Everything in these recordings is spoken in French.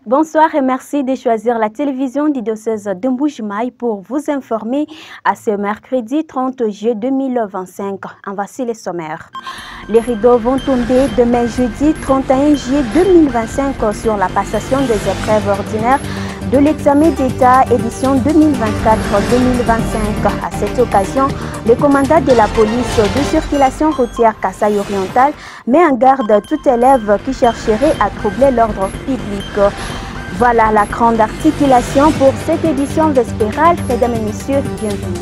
Bonsoir et merci de choisir la télévision du diocèse de Mbuji-Mayi pour vous informer à ce mercredi 30 juillet 2025. En voici les sommaires. Les rideaux vont tomber demain jeudi 31 juillet 2025 sur la passation des épreuves ordinaires de l'examen d'État édition 2024-2025. À cette occasion, le commandant de la police de circulation routière Kasaï oriental met en garde tout élève qui chercherait à troubler l'ordre public. Voilà la grande articulation pour cette édition vespérale. Mesdames et messieurs, bienvenue.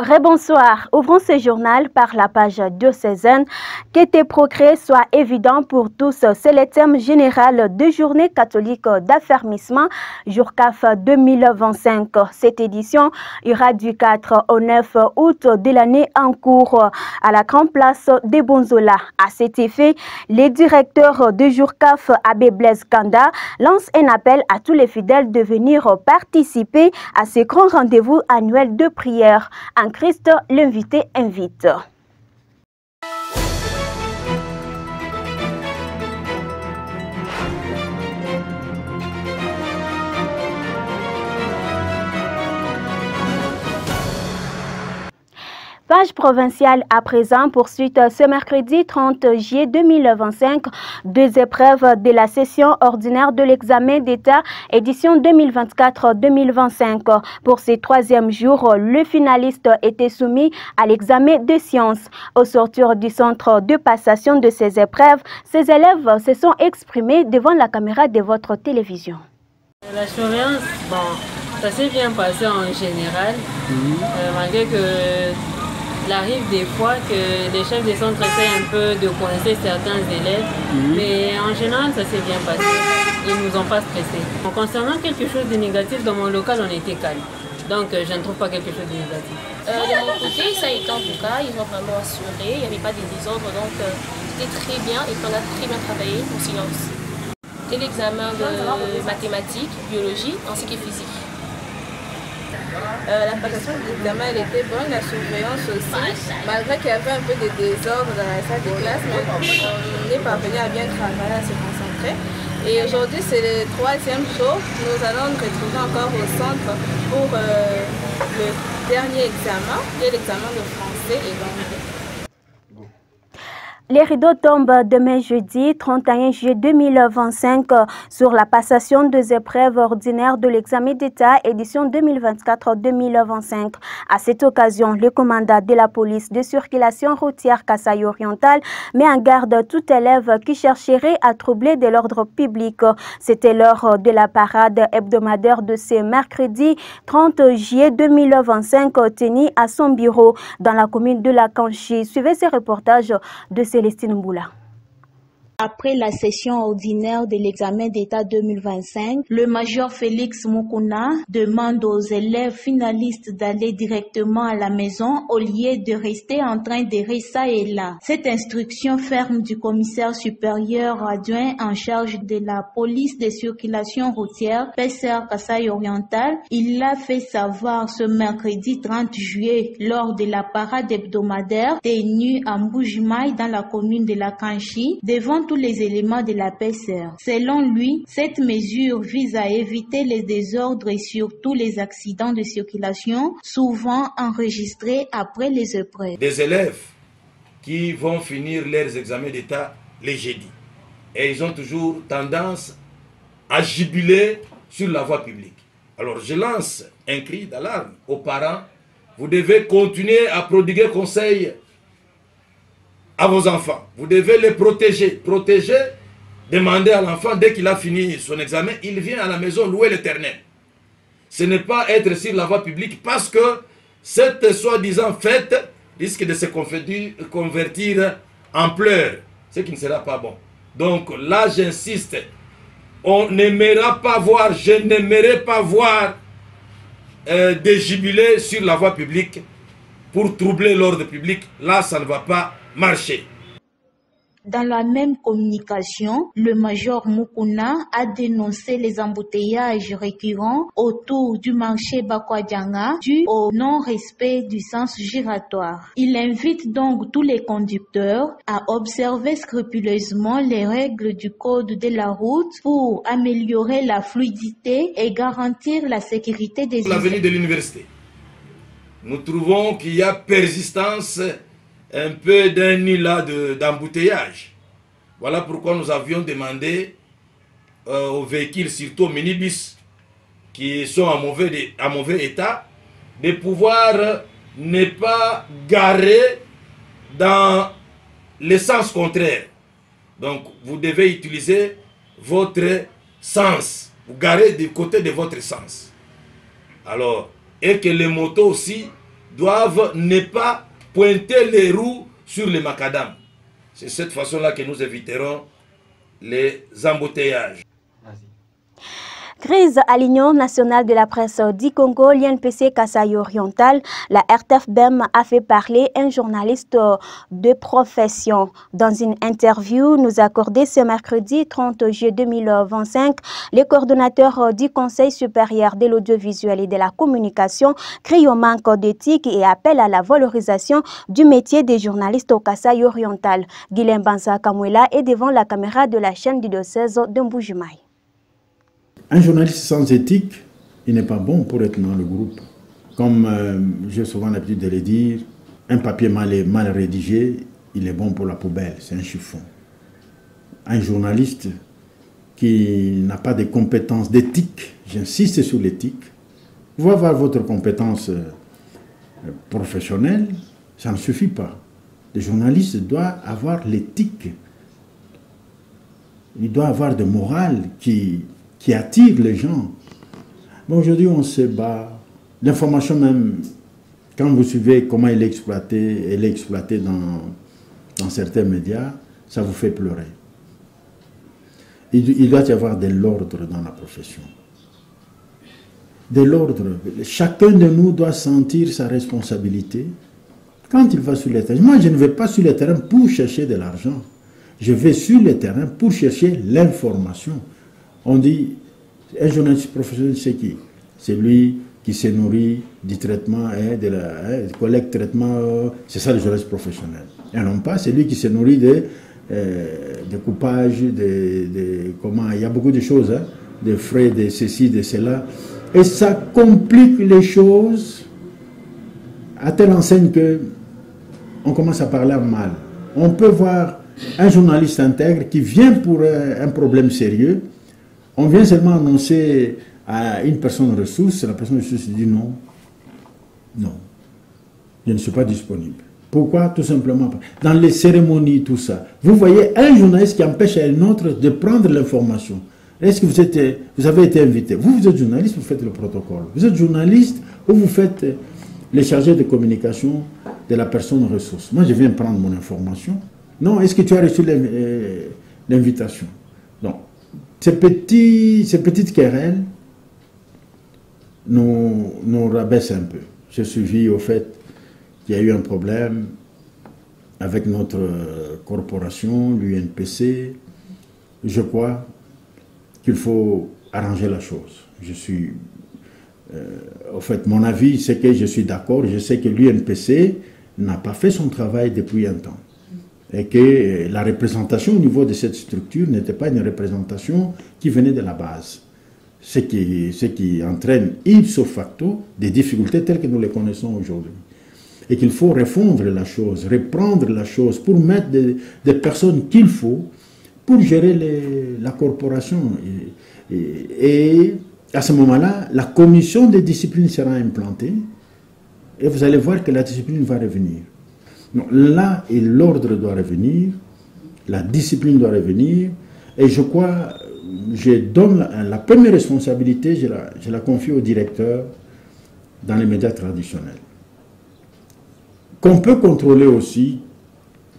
Rebonsoir. Ouvrons ce journal par la page diocésaine. Que tes progrès soient évidents pour tous. C'est le thème général de Journée catholique d'affermissement Jourcaf 2025. Cette édition ira du 4 au 9 août de l'année en cours à la grande place de Bonzola. À cet effet, le directeur de Jourcaf, Abbé Blaise Kanda, lance un appel à tous les fidèles de venir participer à ce grand rendez-vous annuel de prière. En Christ, l'invité invite. Page provinciale à présent, poursuite ce mercredi 30 juillet 2025 deux épreuves de la session ordinaire de l'examen d'État édition 2024-2025. Pour ce troisième jour, le finaliste était soumis à l'examen de sciences. Au sortir du centre de passation de ces épreuves, ces élèves se sont exprimés devant la caméra de votre télévision. La surveillance, bon, ça s'est bien passé en général, malgré que il arrive des fois que les chefs de centre essaient un peu de coincer certains élèves, mais en général ça s'est bien passé. Ils ne nous ont pas stressés. Concernant quelque chose de négatif, dans mon local on était calme, donc je ne trouve pas quelque chose de négatif. De mon côté, ça a été en tout cas, ils ont vraiment assuré, il n'y avait pas de désordre, donc c'était très bien et on a très bien travaillé en silence. C'était l'examen de mathématiques, biologie ainsi que physique. La passation de l'examen elle était bonne, la surveillance aussi, malgré qu'il y avait un peu de désordre dans la salle de classe, mais on est parvenu à bien travailler, à se concentrer. Et aujourd'hui c'est le troisième jour, nous allons nous retrouver encore au centre pour le dernier examen, qui est l'examen de français et d'anglais. Les rideaux tombent demain jeudi 31 juillet 2025 sur la passation des épreuves ordinaires de l'examen d'État édition 2024-2025. À cette occasion, le commandant de la police de circulation routière Kasaï oriental met en garde tout élève qui chercherait à troubler de l'ordre public. C'était lors de la parade hebdomadaire de ce mercredi 30 juillet 2025 tenue à son bureau dans la commune de La Kanchi. Suivez ce reportage de Célestine Mboula. Après la session ordinaire de l'examen d'État 2025, le major Félix Moukouna demande aux élèves finalistes d'aller directement à la maison au lieu de rester en train d'errer ça et là. Cette instruction ferme du commissaire supérieur adjoint en charge de la police de circulation routière, PCR Kasaï oriental, il l'a fait savoir ce mercredi 30 juillet lors de la parade hebdomadaire tenue à Mbuji-Mayi dans la commune de La Kanchi devant tous les éléments de la PCR. Selon lui, cette mesure vise à éviter les désordres et surtout les accidents de circulation souvent enregistrés après les épreuves. Des élèves qui vont finir leurs examens d'État les jeudis et ils ont toujours tendance à jubiler sur la voie publique. Alors je lance un cri d'alarme aux parents. Vous devez continuer à prodiguer conseil à vos enfants. Vous devez les protéger. Protéger, demandez à l'enfant, dès qu'il a fini son examen, il vient à la maison louer l'Éternel. Ce n'est pas être sur la voie publique parce que cette soi-disant fête risque de se convertir en pleurs, ce qui ne sera pas bon. Donc là, j'insiste, on n'aimera pas voir, je n'aimerais pas voir des jubilés sur la voie publique pour troubler l'ordre public. Là, ça ne va pas marcher. Dans la même communication, le major Mukuna a dénoncé les embouteillages récurrents autour du marché Bakwadjanga dû au non-respect du sens giratoire. Il invite donc tous les conducteurs à observer scrupuleusement les règles du code de la route pour améliorer la fluidité et garantir la sécurité des usagers. L'avenue de l'université, nous trouvons qu'il y a persistance un peu d'un nid là d'embouteillage. Voilà pourquoi nous avions demandé aux véhicules, surtout aux minibus, qui sont en mauvais état, de pouvoir ne pas garer dans le sens contraire. Donc, vous devez utiliser votre sens. Vous garez du côté de votre sens. Alors, et que les motos aussi doivent ne pas pointer les roues sur les macadam. C'est cette façon-là que nous éviterons les embouteillages. Crise à l'Union nationale de la presse du Congo, l'INPC Kasai Oriental, la RTF-BEM a fait parler un journaliste de profession. Dans une interview nous accordée ce mercredi 30 juillet 2025, le coordonnateur du Conseil supérieur de l'audiovisuel et de la communication crie au manque d'éthique et appelle à la valorisation du métier des journalistes au Kasai Oriental. Guilhem Banza Kamwela est devant la caméra de la chaîne du diocèse de Mbujimaï. Un journaliste sans éthique, il n'est pas bon pour être dans le groupe. Comme j'ai souvent l'habitude de le dire, un papier mal rédigé, il est bon pour la poubelle, c'est un chiffon. Un journaliste qui n'a pas de compétences d'éthique, j'insiste sur l'éthique, vous avoir votre compétence professionnelle, ça ne suffit pas. Le journaliste doit avoir l'éthique. Il doit avoir de morale qui attire les gens. Mais aujourd'hui, on se bat. L'information même, quand vous suivez comment elle est exploitée dans certains médias, ça vous fait pleurer. Il doit y avoir de l'ordre dans la profession. De l'ordre. Chacun de nous doit sentir sa responsabilité quand il va sur le terrain. Moi, je ne vais pas sur le terrain pour chercher de l'argent. Je vais sur le terrain pour chercher l'information. On dit, un journaliste professionnel, c'est qui? C'est lui qui se nourrit du traitement, collecte traitement, c'est ça le journaliste professionnel. Et non pas, c'est lui qui se nourrit des coupages, comment, il y a beaucoup de choses, hein, des frais, de ceci, de cela. Et ça complique les choses à telle enseigne que on commence à parler mal. On peut voir un journaliste intègre qui vient pour un problème sérieux. On vient seulement annoncer à une personne ressource, la personne ressource dit non, je ne suis pas disponible. Pourquoi? Tout simplement, dans les cérémonies, tout ça. Vous voyez un journaliste qui empêche un autre de prendre l'information. Est-ce que vous avez été invité? Vous êtes journaliste, vous faites le protocole. Vous êtes journaliste ou vous faites les chargés de communication de la personne ressource. Moi, je viens prendre mon information. Non, est-ce que tu as reçu l'invitation? Non. Ces petites querelles nous rabaissent un peu. Je suis au fait qu'il y a eu un problème avec notre corporation, l'UNPC. Je crois qu'il faut arranger la chose. Au fait, mon avis, c'est que je suis d'accord. Je sais que l'UNPC n'a pas fait son travail depuis un temps. Et que la représentation au niveau de cette structure n'était pas une représentation qui venait de la base. Ce qui entraîne ipso facto des difficultés telles que nous les connaissons aujourd'hui. Et qu'il faut refondre la chose, reprendre la chose pour mettre des personnes qu'il faut pour gérer la corporation. Et à ce moment-là, la commission de discipline sera implantée et vous allez voir que la discipline va revenir. Non, là, l'ordre doit revenir, la discipline doit revenir, et je crois, je donne la première responsabilité, je la confie au directeur dans les médias traditionnels. Qu'on peut contrôler aussi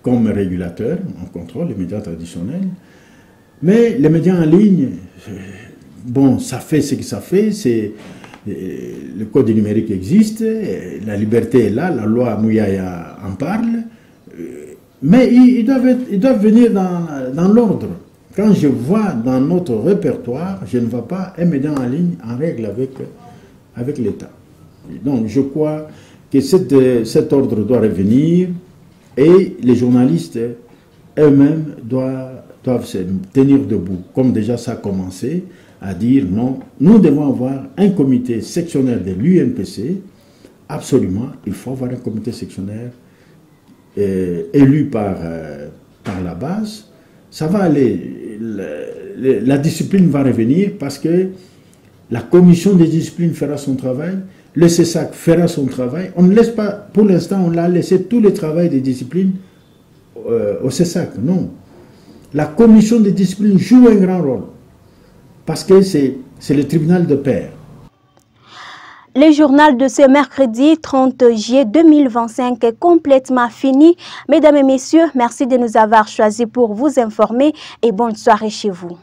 comme régulateur, on contrôle les médias traditionnels, mais les médias en ligne, bon, ça fait ce que ça fait, le code numérique existe, la liberté est là, la loi Mouyaya en parle. Mais ils doivent venir dans l'ordre. Quand je vois dans notre répertoire, je ne vois pas un médian en ligne en règle avec l'État. Donc je crois que cet ordre doit revenir et les journalistes eux-mêmes doivent se tenir debout, comme déjà ça a commencé, à dire non, nous devons avoir un comité sectionnaire de l'UNPC, absolument, il faut avoir un comité sectionnaire élu par la base. Ça va aller, la discipline va revenir parce que la commission des disciplines fera son travail, le CESAC fera son travail. On ne laisse pas, pour l'instant, on a laissé tout le travail des disciplines au CESAC, non. La commission des disciplines joue un grand rôle parce que c'est le tribunal de pair. Le journal de ce mercredi 30 juillet 2025 est complètement fini. Mesdames et messieurs, merci de nous avoir choisis pour vous informer et bonne soirée chez vous.